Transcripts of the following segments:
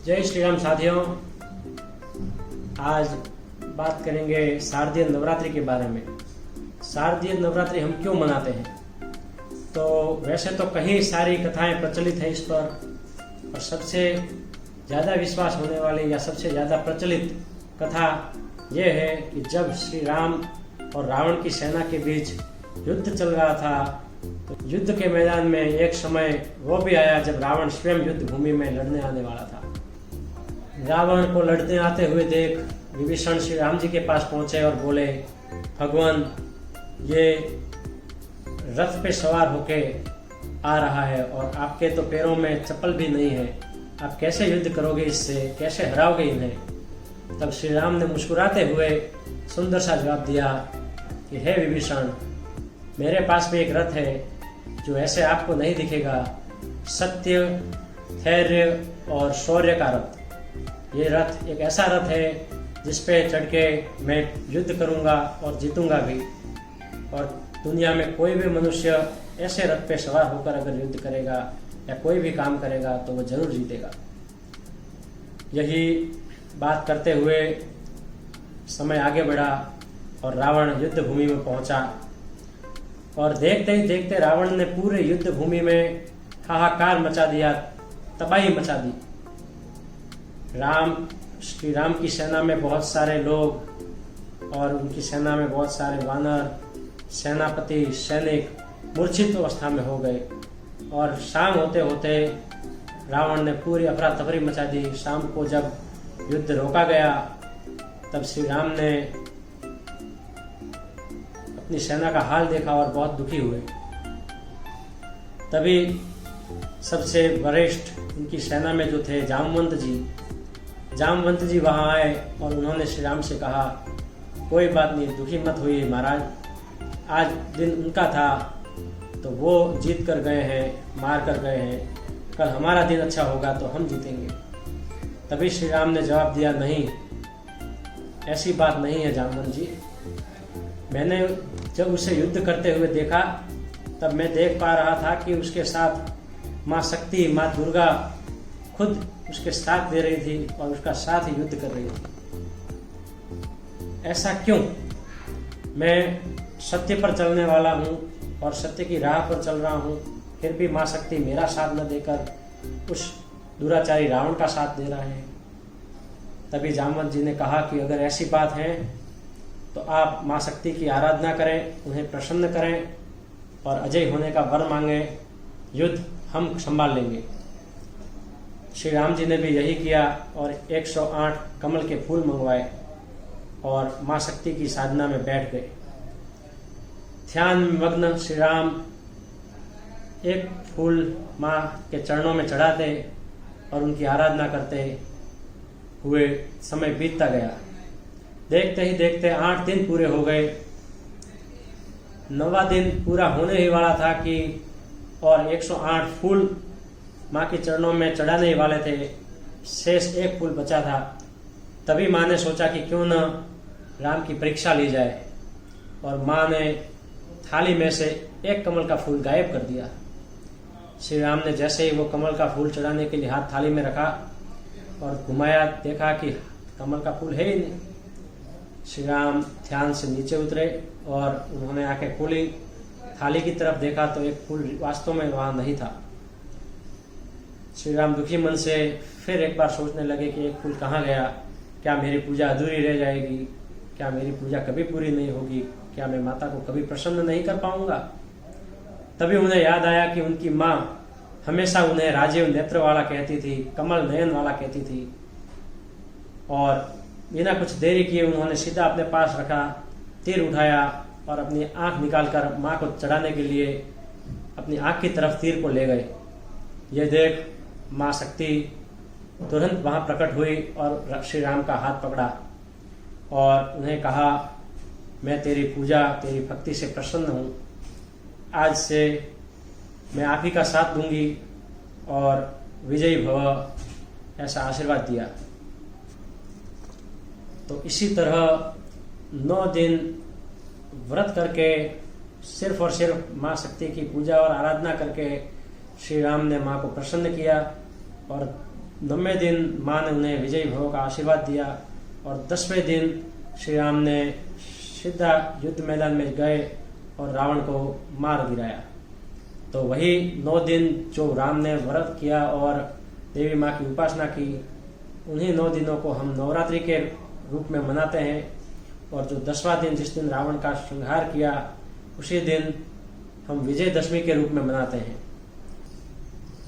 जय श्री राम साथियों। आज बात करेंगे शारदीय नवरात्रि के बारे में। शारदीय नवरात्रि हम क्यों मनाते हैं? तो वैसे तो कई सारी कथाएं प्रचलित हैं इस पर सबसे ज़्यादा विश्वास होने वाली या सबसे ज़्यादा प्रचलित कथा यह है कि जब श्री राम और रावण की सेना के बीच युद्ध चल रहा था, तो युद्ध के मैदान में एक समय वो भी आया जब रावण स्वयं युद्ध भूमि में लड़ने आने वाला था। रावण को लड़ने आते हुए देख विभीषण श्री राम जी के पास पहुंचे और बोले, भगवान, ये रथ पे सवार होके आ रहा है और आपके तो पैरों में चप्पल भी नहीं है, आप कैसे युद्ध करोगे इससे, कैसे हराओगे इन्हें? तब श्री राम ने मुस्कुराते हुए सुंदर सा जवाब दिया कि हे विभीषण, मेरे पास भी एक रथ है जो ऐसे आपको नहीं दिखेगा, सत्य, धैर्य और शौर्य का रथ। ये रथ एक ऐसा रथ है जिस पे चढ़ के मैं युद्ध करूंगा और जीतूंगा भी, और दुनिया में कोई भी मनुष्य ऐसे रथ पे सवार होकर अगर युद्ध करेगा या कोई भी काम करेगा तो वो जरूर जीतेगा। यही बात करते हुए समय आगे बढ़ा और रावण युद्ध भूमि में पहुंचा, और देखते ही देखते रावण ने पूरे युद्ध भूमि में हाहाकार मचा दिया, तबाही मचा दी। श्री राम की सेना में बहुत सारे लोग और उनकी सेना में बहुत सारे वानर, सेनापति, सैनिक मूर्छित अवस्था में हो गए, और शाम होते होते रावण ने पूरी अफरा तफरी मचा दी। शाम को जब युद्ध रोका गया तब श्री राम ने अपनी सेना का हाल देखा और बहुत दुखी हुए। तभी सबसे वरिष्ठ उनकी सेना में जो थे जामवंत जी वहां आए और उन्होंने श्री राम से कहा, कोई बात नहीं, दुखी मत होइए महाराज, आज दिन उनका था तो वो जीत कर गए हैं, मार कर गए हैं, कल हमारा दिन अच्छा होगा तो हम जीतेंगे। तभी श्री राम ने जवाब दिया, नहीं, ऐसी बात नहीं है जामवंत जी। मैंने जब उसे युद्ध करते हुए देखा तब मैं देख पा रहा था कि उसके साथ माँ शक्ति, माँ दुर्गा खुद उसके साथ दे रही थी और उसका साथ ही युद्ध कर रही थी। ऐसा क्यों? मैं सत्य पर चलने वाला हूँ और सत्य की राह पर चल रहा हूँ, फिर भी माँ शक्ति मेरा साथ न देकर उस दुराचारी रावण का साथ दे रहा है। तभी जामवंत जी ने कहा कि अगर ऐसी बात है तो आप माँ शक्ति की आराधना करें, उन्हें प्रसन्न करें और अजय होने का वर मांगे, युद्ध हम संभाल लेंगे। श्री राम जी ने भी यही किया और 108 कमल के फूल मंगवाए और माँ शक्ति की साधना में बैठ गए। ध्यान में मग्न श्री राम एक फूल माँ के चरणों में चढ़ाते और उनकी आराधना करते हुए समय बीतता गया। देखते ही देखते 8 दिन पूरे हो गए। 9वां दिन पूरा होने ही वाला था कि और 108 फूल माँ के चरणों में चढ़ाने ही वाले थे, शेष एक फूल बचा था। तभी माँ ने सोचा कि क्यों न राम की परीक्षा ली जाए, और माँ ने थाली में से एक कमल का फूल गायब कर दिया। श्री राम ने जैसे ही वो कमल का फूल चढ़ाने के लिए हाथ थाली में रखा और घुमाया, देखा कि कमल का फूल है ही नहीं। श्री राम ध्यान से नीचे उतरे और उन्होंने आंखें खोली, थाली की तरफ देखा तो एक फूल वास्तव में वहां नहीं था। श्री राम दुखी मन से फिर एक बार सोचने लगे कि एक फूल कहाँ गया, क्या मेरी पूजा अधूरी रह जाएगी, क्या मेरी पूजा कभी पूरी नहीं होगी, क्या मैं माता को कभी प्रसन्न नहीं कर पाऊंगा? तभी उन्हें याद आया कि उनकी माँ हमेशा उन्हें राजीव नेत्र वाला कहती थी, कमल नयन वाला कहती थी, और बिना कुछ देरी किए उन्होंने सीधा अपने पास रखा, तीर उठाया और अपनी आंख निकालकर माँ को चढ़ाने के लिए अपनी आंख की तरफ तीर को ले गए। ये देख माँ शक्ति तुरंत वहां प्रकट हुई और श्री राम का हाथ पकड़ा और उन्हें कहा, मैं तेरी पूजा, तेरी भक्ति से प्रसन्न हूँ, आज से मैं आप ही का साथ दूंगी और विजयी भव, ऐसा आशीर्वाद दिया। तो इसी तरह 9 दिन व्रत करके सिर्फ और सिर्फ माँ शक्ति की पूजा और आराधना करके श्री राम ने माँ को प्रसन्न किया और 9वें दिन माँ ने उन्हें विजयी भव का आशीर्वाद दिया और 10वें दिन श्री राम ने सीधा युद्ध मैदान में गए और रावण को मार गिराया। तो वही 9 दिन जो राम ने व्रत किया और देवी माँ की उपासना की, उन्हीं 9 दिनों को हम नवरात्रि के रूप में मनाते हैं। और जो 10वां दिन जिस दिन रावण का श्रृंगार किया, उसी दिन हम विजयदशमी के रूप में मनाते हैं।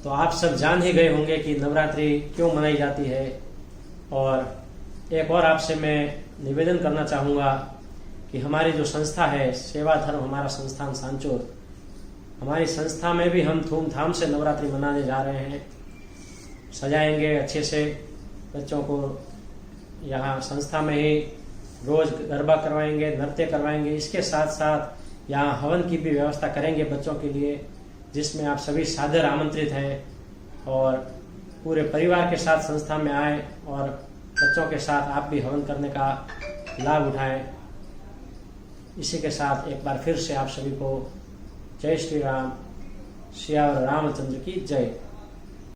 तो आप सब जान ही गए होंगे कि नवरात्रि क्यों मनाई जाती है। और एक और आपसे मैं निवेदन करना चाहूँगा कि हमारी जो संस्था है सेवा धर्म हमारा संस्थान सांचौर, हमारी संस्था में भी हम धूमधाम से नवरात्रि मनाने जा रहे हैं। सजाएंगे अच्छे से बच्चों को, यहाँ संस्था में ही रोज गरबा करवाएंगे, नृत्य करवाएंगे। इसके साथ साथ यहाँ हवन की भी व्यवस्था करेंगे बच्चों के लिए, जिसमें आप सभी सादर आमंत्रित हैं और पूरे परिवार के साथ संस्था में आए और बच्चों के साथ आप भी हवन करने का लाभ उठाएं। इसी के साथ एक बार फिर से आप सभी को जय श्री राम, सियावर रामचंद्र की जय।